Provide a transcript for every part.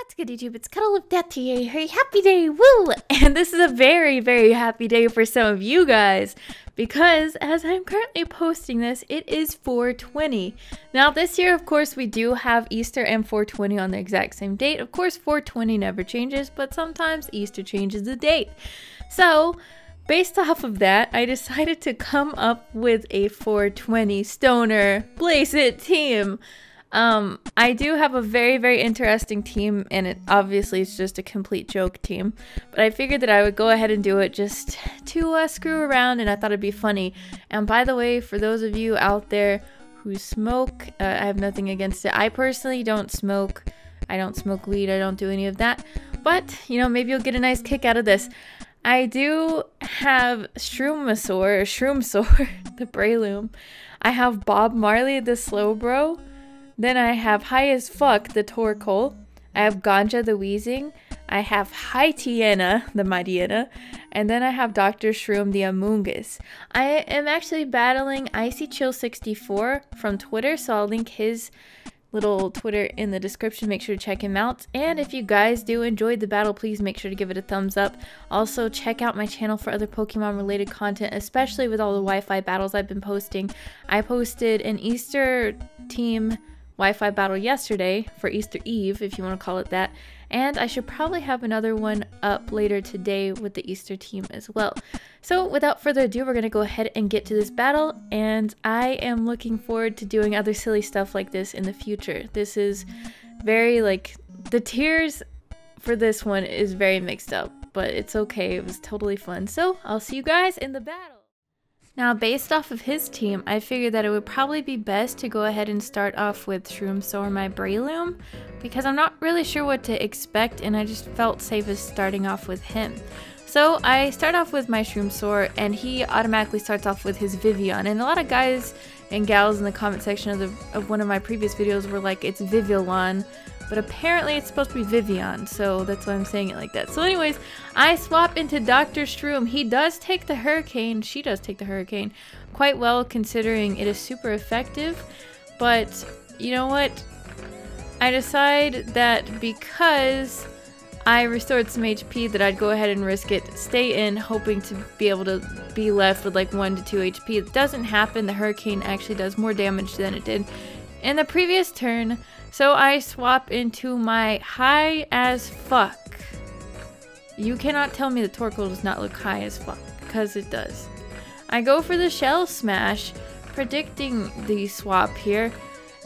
What's good, YouTube? It's Cuddle of Death here. Hey, happy day, woo! And this is a very, very happy day for some of you guys because as I'm currently posting this, it is 420. Now, this year, of course, we do have Easter and 420 on the exact same date. Of course, 420 never changes, but sometimes Easter changes the date. So, based off of that, I decided to come up with a 420 stoner Blaze It team. I do have a very, very interesting team, and it obviously is just a complete joke team, but I figured that I would go ahead and do it just to screw around, and I thought it'd be funny. And by the way, for those of you out there who smoke, I have nothing against it. I personally don't smoke. I don't smoke weed. I don't do any of that, but you know, maybe you'll get a nice kick out of this. I do have Shroomsaur, the Breloom. I have Bob Marley, the Slowbro. Then I have High as Fuck, the Torkoal. I have Ganja, the Wheezing. I have Mightyena, the Mightyena. And then I have Dr. Shroom, the Amoongus. I am actually battling Iceychill64 from Twitter, so I'll link his little Twitter in the description. Make sure to check him out. And if you guys do enjoy the battle, please make sure to give it a thumbs up. Also, check out my channel for other Pokemon related content, especially with all the Wi-Fi battles I've been posting. I posted an Easter team Wi-Fi battle yesterday for Easter Eve, if you want to call it that, and I should probably have another one up later today with the Easter team as well. So without further ado, we're going to go ahead and get to this battle, and I am looking forward to doing other silly stuff like this in the future. This is very, like, the tiers for this one is very mixed up, but it's okay, it was totally fun. So I'll see you guys in the battle. Now, based off of his team, I figured that it would probably be best to go ahead and start off with Shroomsaur, my Breloom, because I'm not really sure what to expect, and I just felt safest starting off with him. So I start off with my Shroomsaur, and he automatically starts off with his Vivillon, and a lot of guys and gals in the comment section of one of my previous videos were like, it's Vivillon, but apparently it's supposed to be Vivillon, so that's why I'm saying it like that. So anyways, I swap into Dr. Shroom. He does take the Hurricane, she does take the Hurricane quite well considering it is super effective, but you know what? I decide that because I restored some HP that I'd go ahead and risk it, stay in, hoping to be able to be left with like 1 to 2 HP. It doesn't happen. The Hurricane actually does more damage than it did in the previous turn. So I swap into my High as Fuck. You cannot tell me the Torkoal does not look high as fuck, because it does. I go for the Shell Smash, predicting the swap here.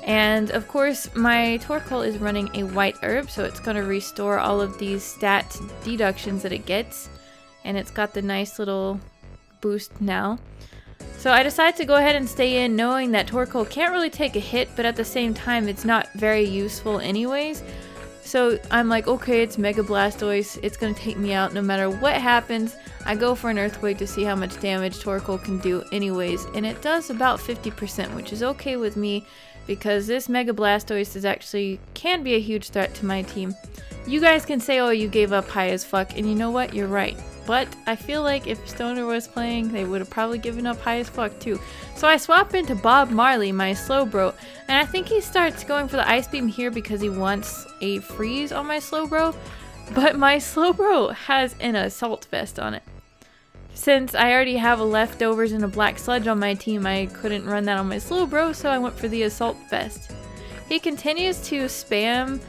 And of course, my Torkoal is running a White Herb, so it's going to restore all of these stat deductions that it gets. And it's got the nice little boost now. So I decided to go ahead and stay in, knowing that Torkoal can't really take a hit, but at the same time it's not very useful anyways. So I'm like, okay, it's Mega Blastoise, it's gonna take me out no matter what happens. I go for an Earthquake to see how much damage Torkoal can do anyways, and it does about 50%, which is okay with me because this Mega Blastoise is actually can be a huge threat to my team. You guys can say, oh, you gave up High as Fuck, and you know what, you're right. But I feel like if Stoner was playing, they would have probably given up High as Fuck too. So I swap into Bob Marley, my Slowbro, and I think he starts going for the Ice Beam here because he wants a freeze on my Slowbro. But my Slowbro has an Assault Vest on it. Since I already have a Leftovers and a Black Sludge on my team, I couldn't run that on my Slowbro, so I went for the Assault Vest. He continues to spam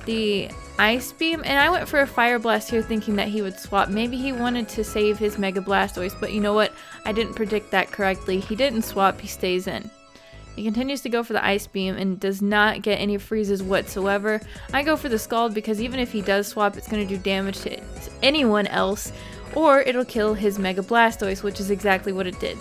the Ice Beam, and I went for a Fire Blast here thinking that he would swap. Maybe he wanted to save his Mega Blastoise, but you know what? I didn't predict that correctly. He didn't swap, he stays in. He continues to go for the Ice Beam and does not get any freezes whatsoever. I go for the Scald because even if he does swap, it's going to do damage to anyone else, or it'll kill his Mega Blastoise, which is exactly what it did.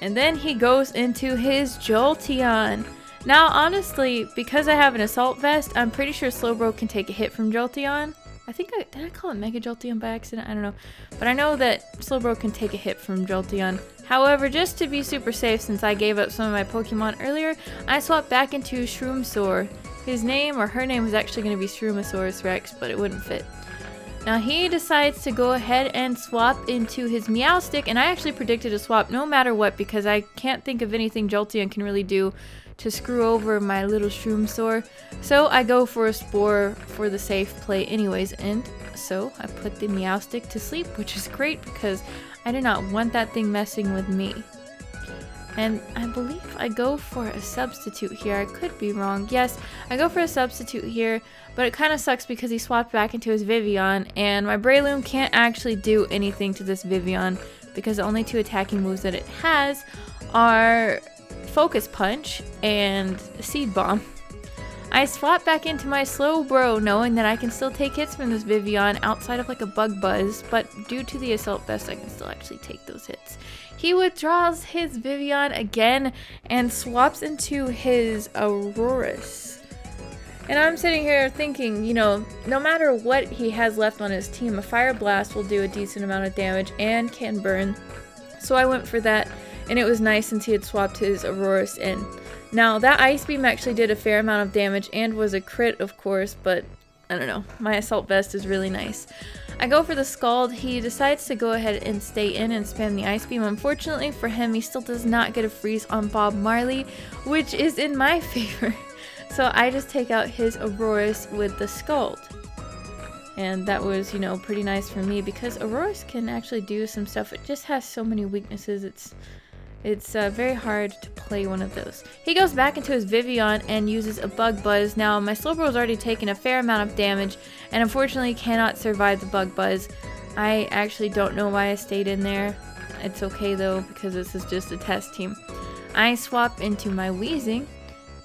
And then he goes into his Jolteon. Now, honestly, because I have an Assault Vest, I'm pretty sure Slowbro can take a hit from Jolteon. I think did I call it Mega Jolteon by accident? I don't know. But I know that Slowbro can take a hit from Jolteon. However, just to be super safe, since I gave up some of my Pokemon earlier, I swapped back into Shroomsaur. His name, or her name, was actually going to be Shroomosaurus Rex, but it wouldn't fit. Now he decides to go ahead and swap into his Meowstic, and I actually predicted a swap no matter what because I can't think of anything Jolteon can really do to screw over my little Shroomsaur. So I go for a Spore for the safe play anyways, and so I put the Meowstic to sleep, which is great because I do not want that thing messing with me. And I believe I go for a substitute here. I could be wrong. Yes, I go for a substitute here, but it kind of sucks because he swapped back into his Vivian, and my Breloom can't actually do anything to this Vivian because the only 2 attacking moves that it has are Focus Punch and Seed Bomb. I swap back into my Slowbro knowing that I can still take hits from this Vivian outside of like a Bug Buzz, but due to the Assault Vest I can still actually take those hits. He withdraws his Vivian again and swaps into his Aurorus. And I'm sitting here thinking, you know, no matter what he has left on his team, a Fire Blast will do a decent amount of damage and can burn. So I went for that, and it was nice since he had swapped his Aurorus in. Now, that Ice Beam actually did a fair amount of damage and was a crit, of course, but I don't know. My Assault Vest is really nice. I go for the Scald. He decides to go ahead and stay in and spam the Ice Beam. Unfortunately for him, he still does not get a freeze on Bob Marley, which is in my favor. So I just take out his Aurorus with the Scald. And that was, you know, pretty nice for me because Aurorus can actually do some stuff. It just has so many weaknesses. It's very hard to play one of those. He goes back into his Vivian and uses a Bug Buzz. Now, my Slowbro's already taken a fair amount of damage and unfortunately cannot survive the Bug Buzz. I actually don't know why I stayed in there. It's okay though because this is just a test team. I swap into my Weezing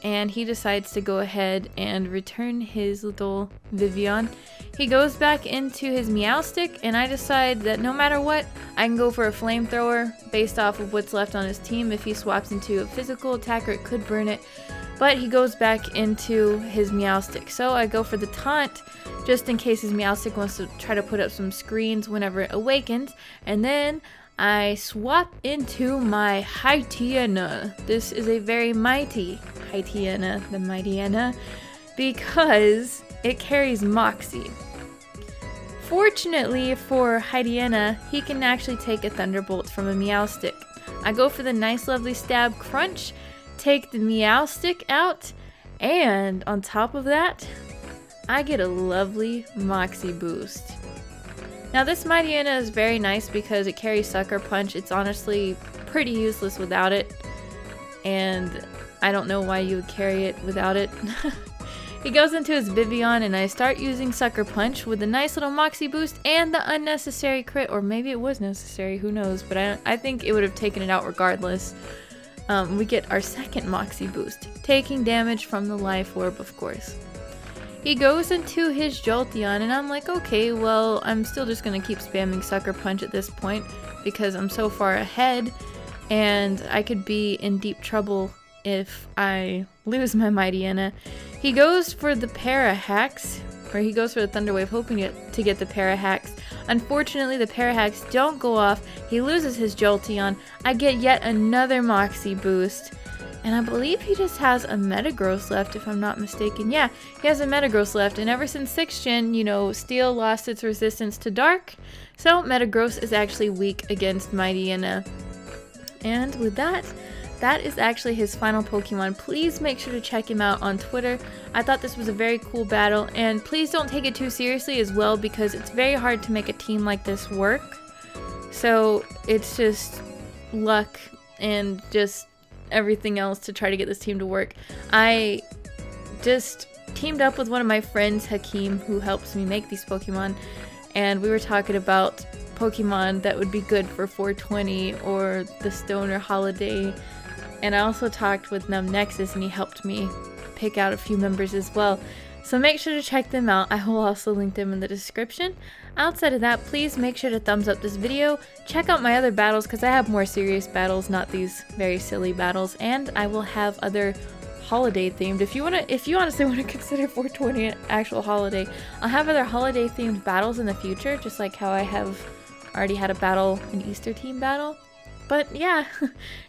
and he decides to go ahead and return his little Vivian. He goes back into his Meowstic, and I decide that no matter what, I can go for a Flamethrower based off of what's left on his team. If he swaps into a physical attacker, it could burn it, but he goes back into his Meowstic. So I go for the Taunt, just in case his Meowstic wants to try to put up some screens whenever it awakens, and then I swap into my Mightyena. This is a very mighty Mightyena, the Mightyena, because it carries Moxie. Fortunately for Mightyena, he can actually take a Thunderbolt from a Meowstic. I go for the nice lovely Stab Crunch, take the Meowstic out, and on top of that, I get a lovely Moxie boost. Now this Mightyena is very nice because it carries Sucker Punch. It's honestly pretty useless without it, and I don't know why you would carry it without it. He goes into his Vivian and I start using Sucker Punch with a nice little Moxie boost and the unnecessary crit, or maybe it was necessary, who knows, but I think it would have taken it out regardless. We get our second Moxie boost, taking damage from the Life Orb, of course. He goes into his Jolteon and I'm like, okay, well, I'm still just going to keep spamming Sucker Punch at this point because I'm so far ahead and I could be in deep trouble if I lose my Mightyena. He goes for the Para-Hacks, or he goes for the Thunder Wave hoping to get the Para-Hacks. Unfortunately, the Para-Hacks don't go off. He loses his Jolteon. I get yet another Moxie boost. And I believe he just has a Metagross left, if I'm not mistaken. Yeah, he has a Metagross left. And ever since 6th Gen, you know, Steel lost its resistance to Dark. So Metagross is actually weak against Mightyena. And with that, that is actually his final Pokemon. Please make sure to check him out on Twitter. I thought this was a very cool battle. And please don't take it too seriously as well because it's very hard to make a team like this work. So it's just luck and just everything else to try to get this team to work. I just teamed up with one of my friends, Hakeem, who helps me make these Pokemon, and we were talking about Pokemon that would be good for 420 or the Stoner Holiday, and I also talked with Nexus and he helped me pick out a few members as well. So make sure to check them out. I will also link them in the description. Outside of that, please make sure to thumbs up this video. Check out my other battles because I have more serious battles, not these very silly battles. And I will have other holiday themed. If you honestly want to consider 420 an actual holiday, I'll have other holiday themed battles in the future, just like how I have already had a battle, an Easter team battle. But yeah,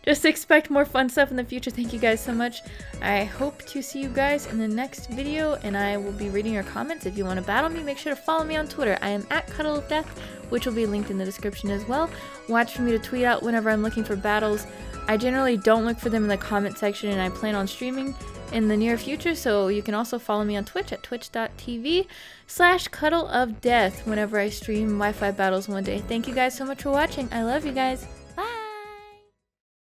just expect more fun stuff in the future. Thank you guys so much. I hope to see you guys in the next video, and I will be reading your comments. If you want to battle me, make sure to follow me on Twitter. I am at cuddleofdeath, which will be linked in the description as well. Watch for me to tweet out whenever I'm looking for battles. I generally don't look for them in the comment section, and I plan on streaming in the near future, so you can also follow me on Twitch at twitch.tv/cuddleofdeath whenever I stream Wi-Fi battles one day. Thank you guys so much for watching. I love you guys.